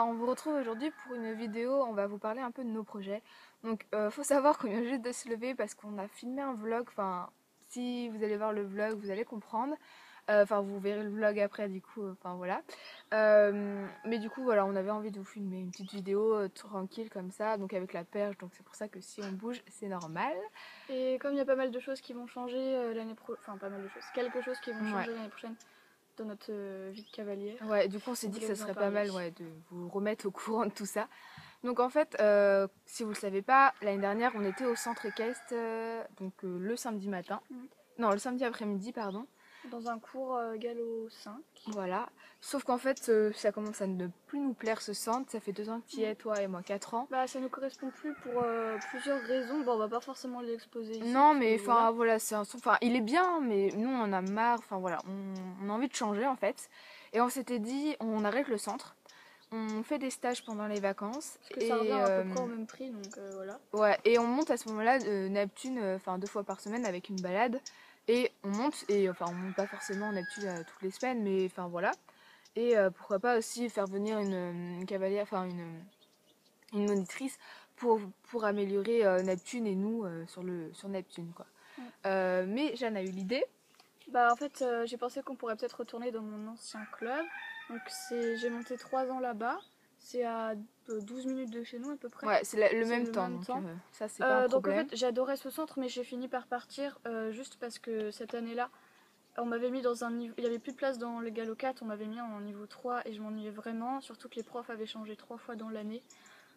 on vous retrouve aujourd'hui pour une vidéo, on va vous parler un peu de nos projets. Donc faut savoir qu'on vient juste de se lever parce qu'on a filmé un vlog, enfin si vous allez voir le vlog vous allez comprendre. Enfin vous verrez le vlog après du coup, enfin voilà. Mais du coup voilà, on avait envie de vous filmer une petite vidéo tranquille comme ça, donc avec la perche, donc c'est pour ça que si on bouge c'est normal. Et comme il y a pas mal de choses qui vont changer l'année prochaine, enfin pas mal de choses, quelque chose qui vont Ouais. changer l'année prochaine dans notre vie de cavalière, Ouais, du coup on s'est on dit que voulait ça vous en serait pas parler. mal ouais, de vous remettre au courant de tout ça. Donc en fait, si vous le savez pas, l'année dernière on était au centre équestre le samedi matin. Non, le samedi après-midi, pardon. Dans un cours galop 5. Voilà. Sauf qu'en fait, ça commence à ne plus nous plaire ce centre. Ça fait 2 ans que tu y es, toi et moi 4 ans. Bah ça nous correspond plus pour plusieurs raisons. Bon on va pas forcément l'exposer ici Non, parce que mais voilà. enfin voilà, c'est un centre. Enfin, il est bien, mais nous on en a marre. Enfin voilà, on a envie de changer en fait. Et on s'était dit, on arrête le centre. On fait des stages pendant les vacances. Parce que ça revient à peu près au même prix donc voilà. Ouais, et on monte à ce moment-là Neptune, enfin 2 fois par semaine avec une balade. Et on monte, et enfin on monte pas forcément Neptune toutes les semaines, mais enfin voilà. Et pourquoi pas aussi faire venir une cavalière, enfin une monitrice pour améliorer Neptune et nous sur Neptune quoi. Ouais. Mais Jeanne a eu l'idée. Bah en fait j'ai pensé qu'on pourrait peut-être retourner dans mon ancien club. Donc j'ai monté 3 ans là-bas. C'est à 12 minutes de chez nous à peu près. Ouais, c'est le C'est même le temps, même donc temps. ça c'est pas un Donc en problème. fait j'adorais ce centre mais j'ai fini par partir juste parce que cette année-là on m'avait mis dans un niveau, il n'y avait plus de place dans le galop 4, on m'avait mis en niveau 3 et je m'ennuyais vraiment, surtout que les profs avaient changé 3 fois dans l'année.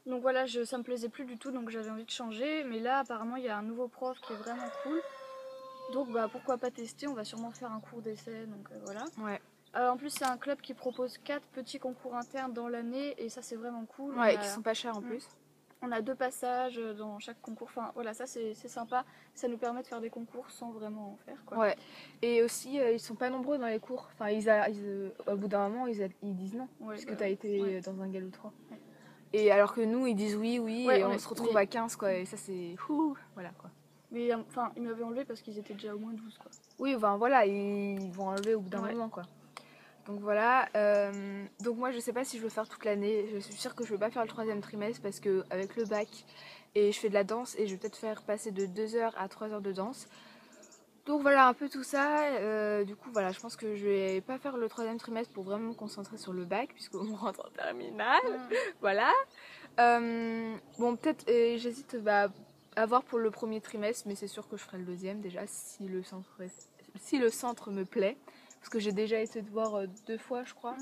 Donc voilà, ça me plaisait plus du tout donc j'avais envie de changer mais là apparemment il y a un nouveau prof qui est vraiment cool. Donc bah pourquoi pas tester, on va sûrement faire un cours d'essai donc voilà. Ouais. En plus c'est un club qui propose 4 petits concours internes dans l'année et ça c'est vraiment cool. Ouais, et qui sont pas chers en plus. On a 2 passages dans chaque concours, enfin voilà ça c'est sympa, ça nous permet de faire des concours sans vraiment en faire quoi. Ouais, et aussi ils sont pas nombreux dans les cours. Enfin, au bout d'un moment ils disent non, Ouais, puisque bah, t'as été ouais. dans un galop 3. Ouais. Et alors que nous ils disent oui, oui, Ouais, et on se retrouve mais, à 15 quoi, et ça c'est ouh, voilà quoi. mais enfin, ils m'avaient enlevé parce qu'ils étaient déjà au moins 12 quoi. Oui, enfin voilà, ils vont enlever au bout d'un Ouais. moment quoi. Donc voilà, donc moi je sais pas si je veux faire toute l'année, je suis sûre que je vais pas faire le 3e trimestre parce que avec le bac et je fais de la danse et je vais peut-être faire passer de 2 heures à 3 heures de danse. Donc voilà un peu tout ça, du coup voilà, je pense que je vais pas faire le 3e trimestre pour vraiment me concentrer sur le bac puisqu'on rentre en terminale, voilà. Bon peut-être j'hésite à voir pour le 1er trimestre, mais c'est sûr que je ferai le 2e déjà si le centre me plaît. Parce que j'ai déjà essayé de voir 2 fois je crois.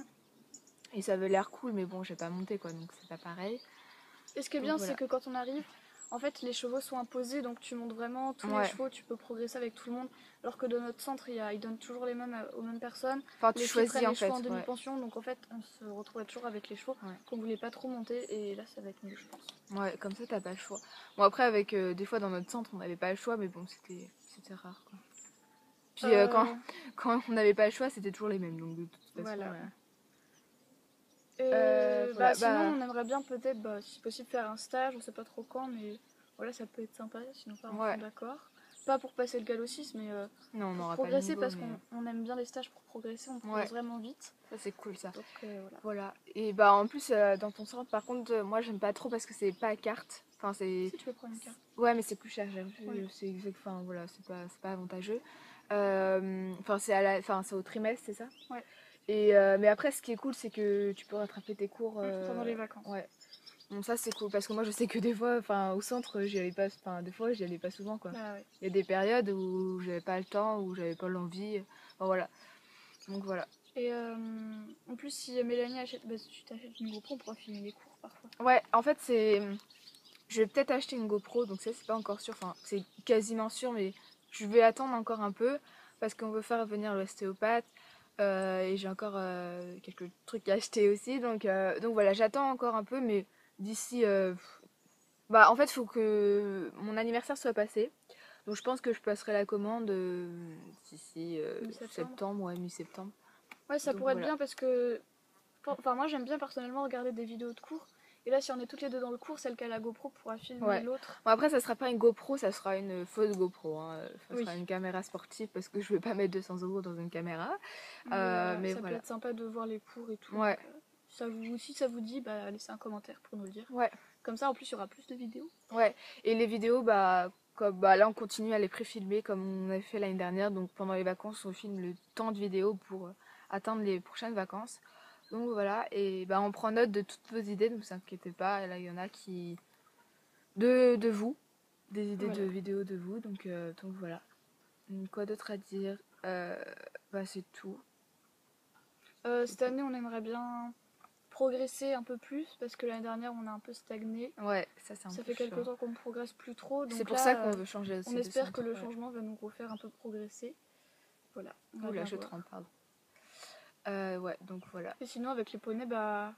Et ça avait l'air cool, mais bon j'ai pas monté quoi, donc c'est pas pareil. Et ce qui est Donc bien, c'est voilà. que quand on arrive, en fait, les chevaux sont imposés, donc tu montes vraiment tous les Ouais. chevaux, tu peux progresser avec tout le monde. Alors que dans notre centre, ils donnent toujours les mêmes aux mêmes personnes. Enfin tu Les filles choisis prennent en les chevaux en fait, ouais. demi-pension, donc en fait, on se retrouvait toujours avec les chevaux Ouais. qu'on voulait pas trop monter, et là, ça va être mieux, je pense. Ouais, comme ça t'as pas le choix. Bon après avec des fois dans notre centre on n'avait pas le choix, mais bon c'était rare quoi. Puis quand on n'avait pas le choix c'était toujours les mêmes, donc de toute façon. Voilà. Voilà, Sinon, on aimerait bien peut-être, si possible, faire un stage, on sait pas trop quand, mais voilà, ça peut être sympa si nos parents ouais. sont d'accord. Pas pour passer le galop 6, mais Non on pour n'aura pas le progresser, niveau, parce mais qu'on aime bien les stages pour progresser, on ouais, progresse vraiment vite. ça c'est cool ça. Donc voilà. Voilà. Et en plus dans ton centre par contre moi j'aime pas trop parce que c'est pas à carte. Enfin c'est. Si tu veux prendre une carte. Ouais mais c'est plus cher, j'ai vu, Ouais. enfin voilà, c'est pas avantageux. Enfin c'est au trimestre, c'est ça? Ouais. Et mais après ce qui est cool c'est que tu peux rattraper tes cours. Pendant les vacances. Ouais. Bon ça c'est cool parce que moi je sais que des fois, enfin au centre j'y allais pas, enfin des fois j'y allais pas souvent quoi. Bah ouais. Il y a des périodes où j'avais pas le temps, où j'avais pas l'envie. Enfin voilà. Donc voilà. Et en plus, si Mélanie achète, tu t'achètes une GoPro, on pourra filmer les cours parfois. Ouais, en fait c'est. Je vais peut-être acheter une GoPro, donc ça c'est pas encore sûr, enfin c'est quasiment sûr, mais je vais attendre encore un peu parce qu'on veut faire venir l'ostéopathe et j'ai encore quelques trucs à acheter aussi, donc voilà, j'attends encore un peu, mais d'ici. En fait, il faut que mon anniversaire soit passé, donc je pense que je passerai la commande d'ici septembre, ouais, mi-septembre. Ouais, ça Donc pourrait être voilà. bien parce que. Enfin, moi j'aime bien personnellement regarder des vidéos de cours. Et là, si on est toutes les deux dans le cours, celle qui a la GoPro pourra filmer Ouais. l'autre. Bon, après, ça sera pas une GoPro, ça sera une fausse GoPro, hein. Ça Oui. sera une caméra sportive parce que je vais pas mettre 200 € dans une caméra. Mais Mais ça peut voilà. être sympa de voir les cours et tout. Ouais. si ça vous dit, bah, laissez un commentaire pour nous le dire. Ouais. Comme ça, en plus, il y aura plus de vidéos. Ouais, et les vidéos, bah, comme, bah, là on continue à les pré-filmer comme on avait fait l'année dernière. Donc pendant les vacances, on filme le temps de vidéos pour atteindre les prochaines vacances. Donc voilà, et bah, on prend note de toutes vos idées, ne vous inquiétez pas. Là, il y en a qui. De vous, des idées de vidéos de vous. Donc voilà. Quoi d'autre à dire? Bah, c'est tout. Cette année, on aimerait bien progresser un peu plus parce que l'année dernière, on a un peu stagné. Ouais, ça c'est un peu Ça fait quelques temps qu'on ne progresse plus trop. C'est pour ça qu'on veut changer aussi on de espère centre, que le ouais. changement va nous refaire un peu progresser. Voilà. Oula, je trempe, pardon. Ouais, donc voilà. Et sinon, avec les poneys, bah,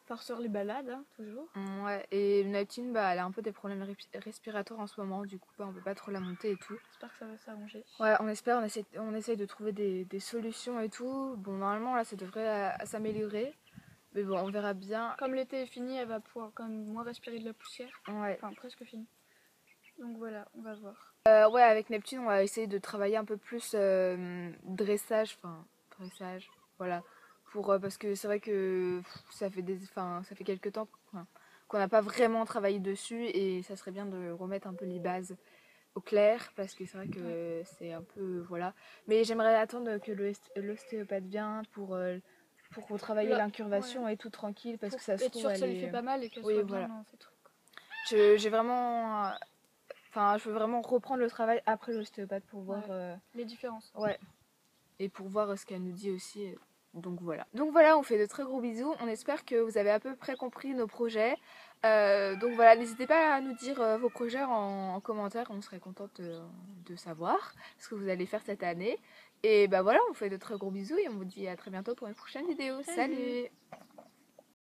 farceur les balades, hein, toujours. Ouais, et Neptune, bah, elle a un peu des problèmes respiratoires en ce moment, du coup, bah, on peut pas trop la monter et tout. J'espère que ça va s'arranger. Ouais, on essaye de trouver des solutions et tout. Bon, normalement, là, ça devrait s'améliorer. Mais bon, on verra bien. Comme l'été est fini, elle va pouvoir quand même moins respirer de la poussière. Ouais. Enfin, presque fini. Donc voilà, on va voir. Ouais, avec Neptune, on va essayer de travailler un peu plus dressage, voilà. Parce que c'est vrai que ça fait quelques temps qu'on n'a pas vraiment travaillé dessus et ça serait bien de remettre un peu les bases au clair parce que c'est vrai que c'est un peu, voilà. Mais j'aimerais attendre que l'ostéopathe vienne pour retravailler l'incurvation et tout tranquille parce que ça se être trouve sûr que ça lui fait pas mal et qu'elle soit bien dans ces trucs. J'ai vraiment... Enfin, je veux vraiment reprendre le travail après l'ostéopathe pour voir... les différences. Ouais. Et pour voir ce qu'elle nous dit aussi. Donc voilà. Donc voilà, on fait de très gros bisous. On espère que vous avez à peu près compris nos projets. Donc voilà, n'hésitez pas à nous dire vos projets en commentaire. On serait contente de savoir ce que vous allez faire cette année. Et bah voilà, on fait de très gros bisous et on vous dit à très bientôt pour une prochaine vidéo. Salut.